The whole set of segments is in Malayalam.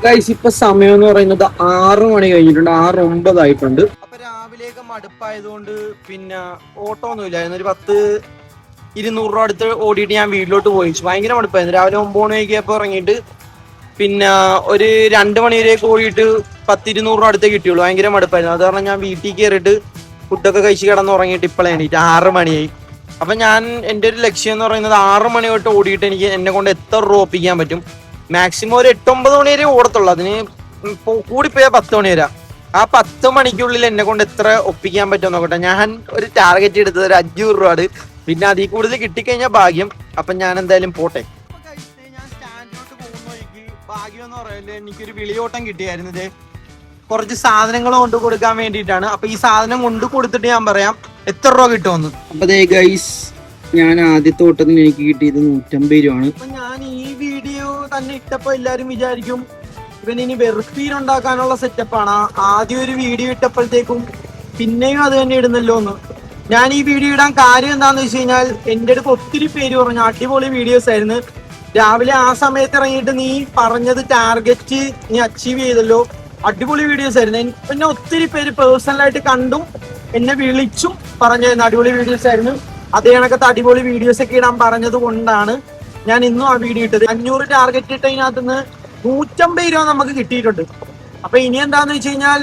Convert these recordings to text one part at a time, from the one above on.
ഗൈസ് ഇപ്പൊ സമയം എന്ന് പറയുന്നത് 6 മണി കഴിഞ്ഞിട്ടുണ്ട്, 6:09 അപ്പൊ രാവിലെയൊക്കെ മടുപ്പായതുകൊണ്ട് പിന്നെ ഓട്ടോ ഒന്നും ഇല്ലായിരുന്നു. ഒരു 200 രൂപ അടുത്ത് ഓടിയിട്ട് ഞാൻ വീട്ടിലോട്ട് പോയി. ഭയങ്കര മടുപ്പായിരുന്നു. രാവിലെ 9 മണിയൊക്കെ ഇറങ്ങിയിട്ട് പിന്നെ ഒരു 2 മണി വരെയൊക്കെ ഓടിയിട്ട് 200 രൂപ അടുത്തേ കിട്ടിയുള്ളൂ. ഭയങ്കര മടുപ്പായിരുന്നു. അത് കാരണം ഞാൻ വീട്ടിൽ കയറിയിട്ട് ഫുഡൊക്കെ കഴിച്ച് കിടന്ന് ഉറങ്ങിയിട്ട് ഇപ്പോഴേ എണീറ്റ് 6 മണിയായി. അപ്പൊ ഞാൻ എൻ്റെ ഒരു ലക്ഷ്യം എന്ന് പറയുന്നത് 6 മണി തൊട്ട് ഓടിയിട്ട് എനിക്ക് എന്നെ കൊണ്ട് എത്ര രൂപ ഒപ്പിക്കാൻ പറ്റും. മാക്സിമം ഒരു 8-9 മണി വരെ ഓടത്തുള്ളൂ. അതിന് കൂടിപ്പോയാൽ 10 മണി വരെ. ആ 10 മണിക്കുള്ളിൽ എന്നെ കൊണ്ട് എത്ര ഒപ്പിക്കാൻ പറ്റും നോക്കട്ടെ. ഞാൻ ഒരു ടാർഗറ്റ് എടുത്തത് ഒരു 500 രൂപ. പിന്നെ അതിൽ കൂടുതൽ കിട്ടിക്കഴിഞ്ഞാൽ ഭാഗ്യം. അപ്പൊ ഞാൻ എന്തായാലും പോട്ടെ. ഞാൻ സ്റ്റാൻഡിലോട്ട് പോകുന്ന ഭാഗ്യം എന്ന് പറയല്ലേ, എനിക്കൊരു വിളിയോട്ടം കിട്ടിയായിരുന്നു. കുറച്ച് സാധനങ്ങൾ കൊണ്ട് കൊടുക്കാൻ വേണ്ടിയിട്ടാണ്. അപ്പൊ ഈ സാധനം കൊണ്ട് കൊടുത്തിട്ട് ഞാൻ പറയാം എത്ര രൂപ കിട്ടുമെന്ന്. അപ്പൊ ഗൈസ്, ഞാൻ ആദ്യത്തെ ഓട്ടത്തിന് എനിക്ക് കിട്ടിയത് 150 രൂപയാണ്. അപ്പൊ ഞാൻ ഈ വീഡിയോ തന്നെ ഇട്ടപ്പോ എല്ലാരും വിചാരിക്കും ഇവൻ ഇനി വെറുപ്പീൻ ഉണ്ടാക്കാനുള്ള സെറ്റപ്പാണ്. ആദ്യം ഒരു വീഡിയോ ഇട്ടപ്പോഴത്തേക്കും പിന്നെയും അത് തന്നെ ഇടുന്നല്ലോ എന്ന്. ഞാൻ ഈ വീഡിയോ ഇടാൻ കാര്യം എന്താന്ന് വെച്ച് കഴിഞ്ഞാൽ, എന്റെ അടുത്ത് ഒത്തിരി പേര് പറഞ്ഞു അടിപൊളി വീഡിയോസ് ആയിരുന്നു, രാവിലെ ആ സമയത്ത് ഇറങ്ങിയിട്ട് നീ പറഞ്ഞത് ടാർഗറ്റ് നീ അച്ചീവ് ചെയ്തല്ലോ, അടിപൊളി വീഡിയോസ് ആയിരുന്നു. പിന്നെ ഒത്തിരി പേര് പേഴ്സണലായിട്ട് കണ്ടും എന്നെ വിളിച്ചും പറഞ്ഞായിരുന്നു അടിപൊളി വീഡിയോസ് ആയിരുന്നു. അതേ കണക്കത്തെ അടിപൊളി വീഡിയോസ് ഒക്കെ ഇടാൻ പറഞ്ഞത് കൊണ്ടാണ് ഞാൻ ഇന്നും ആ വീഡിയോ ഇട്ടത്. 500 ടാർഗറ്റ് ഇട്ടതിനകത്ത് നിന്ന് 150 രൂപ നമുക്ക് കിട്ടിയിട്ടുണ്ട്. അപ്പൊ ഇനി എന്താന്ന് വെച്ച് കഴിഞ്ഞാൽ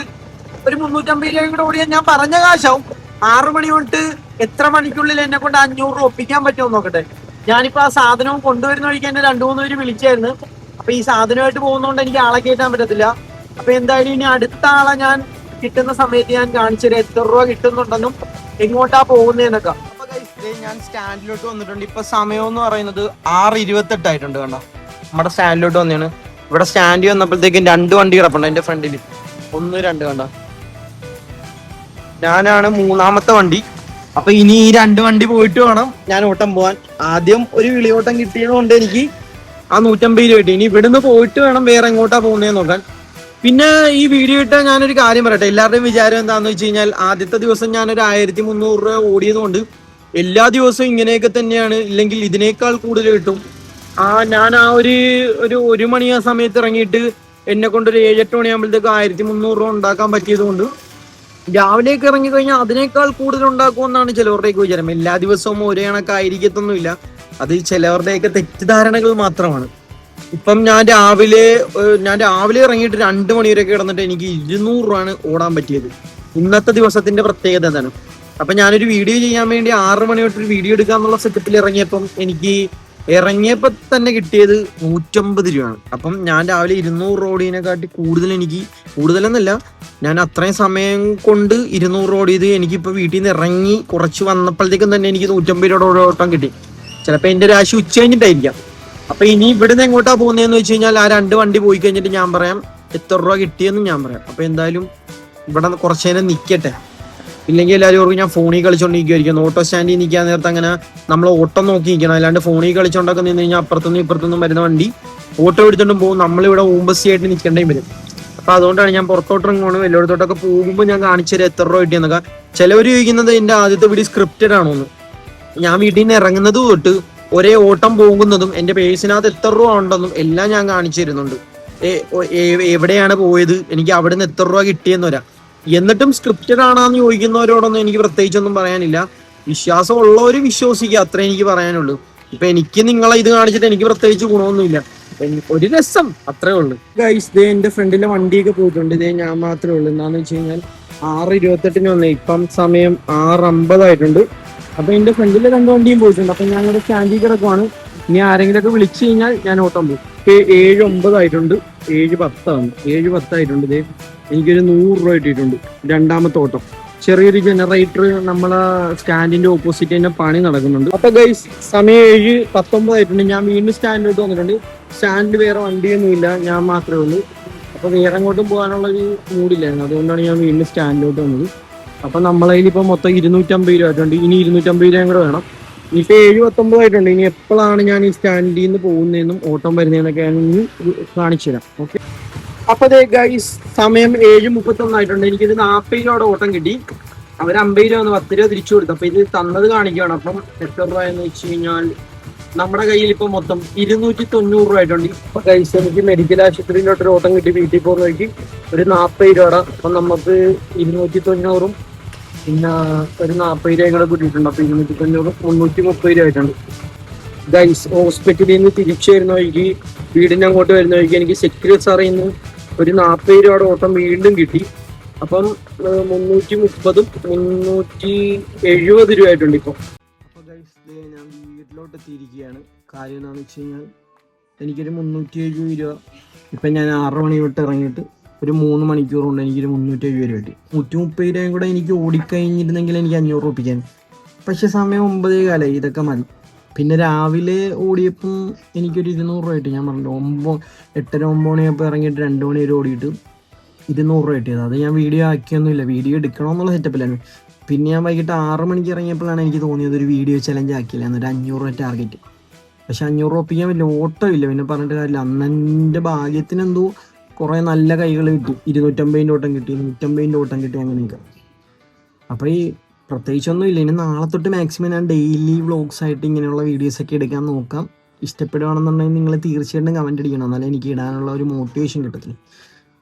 ഒരു 350 രൂപയും കൂടെ ഓടിയാൽ ഞാൻ പറഞ്ഞ കാശാവും. 6 മണി തൊട്ട് എത്ര മണിക്കുള്ളിൽ എന്നെ കൊണ്ട് 500 രൂപ ഒപ്പിക്കാൻ പറ്റുമോ നോക്കട്ടെ. ഞാനിപ്പോ ആ സാധനവും കൊണ്ടുവരുന്ന വഴിക്ക് എന്നെ 2-3 പേര് വിളിച്ചായിരുന്നു. അപ്പൊ ഈ സാധനമായിട്ട് പോകുന്നതുകൊണ്ട് എനിക്ക് ആളെ കയറ്റാൻ പറ്റത്തില്ല. അപ്പൊ എന്തായാലും ഇനി അടുത്ത ആളെ ഞാൻ കിട്ടുന്ന സമയത്ത് ഞാൻ കാണിച്ചത് എത്ര രൂപ കിട്ടുന്നുണ്ടെന്നും എങ്ങോട്ടാ പോകുന്നതെന്നൊക്കെ. അപ്പൊ ഞാൻ സ്റ്റാൻഡിലോട്ട് വന്നിട്ടുണ്ട്. ഇപ്പൊ സമയം എന്ന് പറയുന്നത് 6:28 ആയിട്ടുണ്ട്. കണ്ടോ, നമ്മുടെ സ്റ്റാൻഡിലോട്ട് വന്നതാണ്. ഇവിടെ സ്റ്റാൻഡിൽ വന്നപ്പോഴത്തേക്കും 2 വണ്ടി കിടപ്പുണ്ട് എന്റെ ഫ്രണ്ടിൽ. 1, 2 കണ്ടോ, ഞാനാണ് 3ാമത്തെ വണ്ടി. അപ്പൊ ഇനി ഈ 2 വണ്ടി പോയിട്ട് വേണം ഞാൻ ഓട്ടം പോവാൻ. ആദ്യം ഒരു വിളിയോട്ടം കിട്ടിയതുകൊണ്ട് എനിക്ക് ആ 150 രൂപ കിട്ടി. ഇനി ഇവിടുന്ന് പോയിട്ട് വേണം വേറെ എങ്ങോട്ടാ പോകുന്നതെന്ന് നോക്കാൻ. പിന്നെ ഈ വീഡിയോ ഇട്ടാൽ ഞാനൊരു കാര്യം പറയട്ടെ. എല്ലാവരുടെയും വിചാരം എന്താണെന്ന് വെച്ച് കഴിഞ്ഞാൽ, ആദ്യത്തെ ദിവസം ഞാനൊരു 1300 രൂപ ഓടിയത് കൊണ്ട് എല്ലാ ദിവസവും ഇങ്ങനെയൊക്കെ തന്നെയാണ്, ഇല്ലെങ്കിൽ ഇതിനേക്കാൾ കൂടുതൽ കിട്ടും. ഞാൻ ഒരു മണി ആ സമയത്ത് ഇറങ്ങിയിട്ട് എന്നെ കൊണ്ടൊരു 7-8 മണിയാകുമ്പോഴത്തേക്ക് 1300 രൂപ ഉണ്ടാക്കാൻ പറ്റിയത് കൊണ്ട് രാവിലെയൊക്കെ ഇറങ്ങി കഴിഞ്ഞാൽ അതിനേക്കാൾ കൂടുതൽ ഉണ്ടാക്കുമെന്നാണ് ചിലവരുടെയൊക്കെ വിചാരം. എല്ലാ ദിവസവും ഒരേ കണക്കായിരിക്കത്തൊന്നുമില്ല. അത് ചിലവരുടെയൊക്കെ തെറ്റിദ്ധാരണകൾ മാത്രമാണ്. ഇപ്പം ഞാൻ രാവിലെ ഇറങ്ങിയിട്ട് 2 മണി വരെയൊക്കെ കിടന്നിട്ട് എനിക്ക് 200 രൂപയാണ് ഓടാൻ പറ്റിയത്. ഇന്നത്തെ ദിവസത്തിന്റെ പ്രത്യേകത എന്താണ്? അപ്പൊ ഞാനൊരു വീഡിയോ ചെയ്യാൻ വേണ്ടി 6 മണി തൊട്ടൊരു വീഡിയോ എടുക്കാന്നുള്ള സെറ്റപ്പിൽ ഇറങ്ങിയപ്പം എനിക്ക് ഇറങ്ങിയപ്പോ തന്നെ കിട്ടിയത് 150 രൂപയാണ്. അപ്പം ഞാൻ രാവിലെ 200 രൂപ ഓടിയതിനെക്കാട്ടി കൂടുതലെന്നല്ല, ഞാൻ അത്രയും സമയം കൊണ്ട് 200 രൂപ ഓടിയത് എനിക്കിപ്പോ വീട്ടിൽ നിന്ന് ഇറങ്ങി കുറച്ച് വന്നപ്പോഴത്തേക്കും തന്നെ എനിക്ക് 150 രൂപ ഓട്ടം കിട്ടി. ചിലപ്പോ എന്റെ രാശി ഉച്ച കഴിഞ്ഞിട്ടായിരിക്കാം. അപ്പൊ ഇനി ഇവിടുന്ന് എങ്ങോട്ടാ പോകുന്നതെന്ന് വെച്ച് കഴിഞ്ഞാൽ, ആ 2 വണ്ടി പോയി കഴിഞ്ഞിട്ട് ഞാൻ പറയാം എത്ര രൂപ കിട്ടിയെന്ന് ഞാൻ പറയാം. അപ്പൊ എന്തായാലും ഇവിടെ കുറച്ചു നേരം നിൽക്കട്ടെ, ഇല്ലെങ്കിൽ എല്ലാവരും ഓർക്കും ഞാൻ ഫോണിൽ കളിച്ചോണ്ടിരിക്കുമായിരിക്കും. ഓട്ടോ സ്റ്റാൻഡിൽ നിൽക്കാൻ നേരത്തെ അങ്ങനെ നമ്മൾ ഓട്ടം നോക്കി നിൽക്കണം. അല്ലാണ്ട് ഫോണിൽ കളിച്ചോണ്ടൊക്കെ നിന്ന് കഴിഞ്ഞാൽ അപ്പുറത്തുനിന്നും ഇപ്പുറത്തുനിന്നും വരുന്ന വണ്ടി ഓട്ടോ എടുത്തോണ്ടും പോകും. നമ്മളിവിടെ ഊമ്പസി ആയിട്ട് നിൽക്കേണ്ടേയും വരും. അപ്പൊ അതുകൊണ്ടാണ് ഞാൻ പുറത്തോട്ട് ഇറങ്ങുമ്പോൾ എല്ലായിടത്തോട്ടൊക്കെ പോകുമ്പോൾ ഞാൻ കാണിച്ചു തരാം എത്ര രൂപ കിട്ടിയെന്നൊക്കെ. ചിലവർ ചോദിക്കുന്നത് എന്റെ ആദ്യത്തെ വീഡിയോ സ്ക്രിപ്റ്റഡ് ആണോന്ന്. ഞാൻ വീട്ടിൽ നിന്ന് ഇറങ്ങുന്നത് തൊട്ട് ഒരേ ഓട്ടം പോകുന്നതും എന്റെ പേഴ്സിനകത്ത് എത്ര രൂപ ഉണ്ടെന്നും എല്ലാം ഞാൻ കാണിച്ചു തരുന്നുണ്ട്. എവിടെയാണ് പോയത്, എനിക്ക് അവിടെ നിന്ന് എത്ര രൂപ കിട്ടിയെന്ന് വരാം. എന്നിട്ടും സ്ക്രിപ്റ്റഡ് ആണെന്ന് ചോദിക്കുന്നവരോടൊന്നും എനിക്ക് പ്രത്യേകിച്ചൊന്നും പറയാനില്ല. വിശ്വാസമുള്ളവർ വിശ്വസിക്കുക, അത്രേ എനിക്ക് പറയാനുള്ളൂ. ഇപ്പൊ എനിക്ക് നിങ്ങളെ ഇത് കാണിച്ചിട്ട് എനിക്ക് പ്രത്യേകിച്ച് ഗുണമൊന്നുമില്ല, ഒരു രസം, അത്രേ ഉള്ളൂ. ഗൈസ്, എന്റെ ഫ്രണ്ടിലെ വണ്ടിയൊക്കെ പോയിട്ടുണ്ട്. ഞാൻ മാത്രമേ ഉള്ളൂ. എന്താന്ന് വെച്ച് കഴിഞ്ഞാൽ 6:28 വന്നേ. ഇപ്പം സമയം 6:50 ആയിട്ടുണ്ട്. അപ്പൊ എന്റെ ഫ്രണ്ടിലെ 2 വണ്ടിയും പോയിട്ടുണ്ട്. അപ്പൊ ഞാനിവിടെ സ്റ്റാൻഡിൽ കിടക്കുവാണ്. ഇനി ആരെങ്കിലും ഒക്കെ വിളിച്ചു കഴിഞ്ഞാൽ ഞാൻ ഓട്ടം പോകും. 7:09 ആയിട്ടുണ്ട്. 7:10 ആയിട്ടുണ്ട്. എനിക്കൊരു 100 രൂപ കിട്ടിയിട്ടുണ്ട് 2ാമത്തെ ഓട്ടം. ചെറിയൊരു ജനറേറ്റർ നമ്മളെ സ്റ്റാൻഡിന്റെ ഓപ്പോസിറ്റ് തന്നെ പണി നടക്കുന്നുണ്ട്. അപ്പൊ ഗൈസ്, സമയം 7:19 ആയിട്ടുണ്ട്. ഞാൻ വീണ്ടും സ്റ്റാൻഡിലോട്ട് വന്നിട്ടുണ്ട്. സ്റ്റാൻഡിൽ വേറെ വണ്ടിയൊന്നും ഇല്ല, ഞാൻ മാത്രമേ ഉള്ളൂ. അപ്പൊ വേറെ അങ്ങോട്ടും പോകാനുള്ള ഒരു മൂഡില്ലായിരുന്നു. അതുകൊണ്ടാണ് ഞാൻ വീണ്ടും സ്റ്റാൻഡിലോട്ട് വന്നത്. അപ്പൊ നമ്മളതിൽ ഇപ്പൊ മൊത്തം 250 രൂപ ആയിട്ടുണ്ട്. ഇനി 250 രൂപയും കൂടെ വേണം. ഇനിയിപ്പോ 7:19 ആയിട്ടുണ്ട്. ഇനി എപ്പോഴാണ് ഞാൻ ഈ സ്റ്റാൻഡിൽ നിന്ന് പോകുന്നതെന്നും ഓട്ടം വരുന്നതെന്നൊക്കെ ഞാൻ കാണിച്ചു തരാം. ഓക്കെ. അപ്പൊ ഗൈസ്, സമയം 7:31 ആയിട്ടുണ്ട്. എനിക്കിത് 40 രൂപയുടെ ഓട്ടം കിട്ടി. അവർ 50 രൂപ 10 രൂപ തിരിച്ചു കൊടുത്തു. അപ്പൊ ഇത് തന്നത് കാണിക്കുകയാണ്. അപ്പം എത്ര രൂപ എന്ന് വെച്ച് കഴിഞ്ഞാൽ നമ്മുടെ കയ്യിൽ ഇപ്പൊ മൊത്തം 290 രൂപ ആയിട്ടുണ്ട്. ഇപ്പൊ കഴിച്ച് എനിക്ക് മെഡിക്കൽ ആശുപത്രിയിലോട്ട് ഒരു ഓട്ടം കിട്ടി വീട്ടിൽ പോകുന്ന വഴിക്ക് ഒരു 40 രൂപ. അപ്പൊ നമുക്ക് 290 പിന്നെ ഒരു 40 രൂപയും കൂടെ കൂട്ടിയിട്ടുണ്ട്. അപ്പൊ 290 330 രൂപ ആയിട്ടുണ്ട്. ഗൈസ് ഹോസ്പിറ്റലിൽ നിന്ന് തിരിച്ചു വരുന്ന വഴിക്ക് വീടിന്റെ അങ്ങോട്ട് വരുന്ന വഴിക്ക് എനിക്ക് സെക്യൂരിറ്റി സാറിൽ നിന്ന് ഒരു 40 രൂപയുടെ ഓട്ടം വീണ്ടും കിട്ടി. അപ്പം 330 370 രൂപ ആയിട്ടുണ്ട് ഇപ്പൊ. അപ്പൊ ഗൈസ് ഞാൻ വീട്ടിലോട്ട് എത്തിയിരിക്കുകയാണ്. കാര്യം എന്താണെന്ന് വെച്ച് കഴിഞ്ഞാൽ എനിക്കൊരു 370 രൂപ ഇപ്പം ഞാൻ 6 മണി തൊട്ട് ഇറങ്ങിയിട്ട് ഒരു 3 മണിക്കൂർ കൊണ്ട് എനിക്കൊരു 370 രൂപ കിട്ടി. 130 രൂപയും കൂടെ എനിക്ക് ഓടിക്കഴിഞ്ഞിരുന്നെങ്കിൽ എനിക്ക് 500 രൂപ ഒപ്പിക്കാൻ. പക്ഷെ സമയം 9:15 ഇതൊക്കെ മതി. പിന്നെ രാവിലെ ഓടിയപ്പം എനിക്കൊരു 200 രൂപ കിട്ടി. ഞാൻ പറഞ്ഞു 8:30 9 മണിയപ്പോൾ ഇറങ്ങിയിട്ട് 2 മണി വരെ ഓടിയിട്ട് 200 രൂപ കിട്ടിയത്. അത് ഞാൻ വീഡിയോ ആക്കിയൊന്നുമില്ല, വീഡിയോ എടുക്കണമെന്നുള്ള സെറ്റപ്പിലാണ്. പിന്നെ ഞാൻ വൈകിട്ട് 6 മണിക്ക് ഇറങ്ങിയപ്പോഴാണ് എനിക്ക് തോന്നിയത് ഒരു വീഡിയോ ചലഞ്ച് ആക്കിയില്ല, എന്നൊരു 500 രൂപ ടാർഗറ്റ്. പക്ഷെ 500 രൂപ ഒപ്പിക്കാൻ വലിയ ഓട്ടം ഇല്ല. പിന്നെ പറഞ്ഞിട്ട് കാര്യമില്ല. അന്ന് എൻ്റെ ഭാഗ്യത്തിന് എന്തോ കുറേ നല്ല കൈകൾ കിട്ടി. 250 ഓട്ടം കിട്ടി, 150 ഓട്ടം കിട്ടി, അങ്ങനെയൊക്കെ. അപ്പോൾ ഈ പ്രത്യേകിച്ചൊന്നും ഇല്ല. ഇനി നാളെ തൊട്ട് മാക്സിമം ഞാൻ ഡെയിലി വ്ളോഗ്സ് ആയിട്ട് ഇങ്ങനെയുള്ള വീഡിയോസൊക്കെ എടുക്കാൻ നോക്കാം. ഇഷ്ടപ്പെടുകയാണെന്നുണ്ടെങ്കിൽ നിങ്ങൾ തീർച്ചയായിട്ടും കമൻറ്റ് അടിക്കണം, എന്നാലും എനിക്ക് ഇടാനുള്ള ഒരു മോട്ടിവേഷൻ കിട്ടത്തില്ല.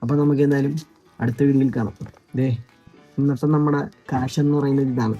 അപ്പോൾ നമുക്ക് എന്തായാലും അടുത്ത വീഡിയോയിൽ കാണാം. ഇന്നത്തെ നമ്മുടെ കാശ് എന്ന് പറയുന്നത് ഇതാണ്.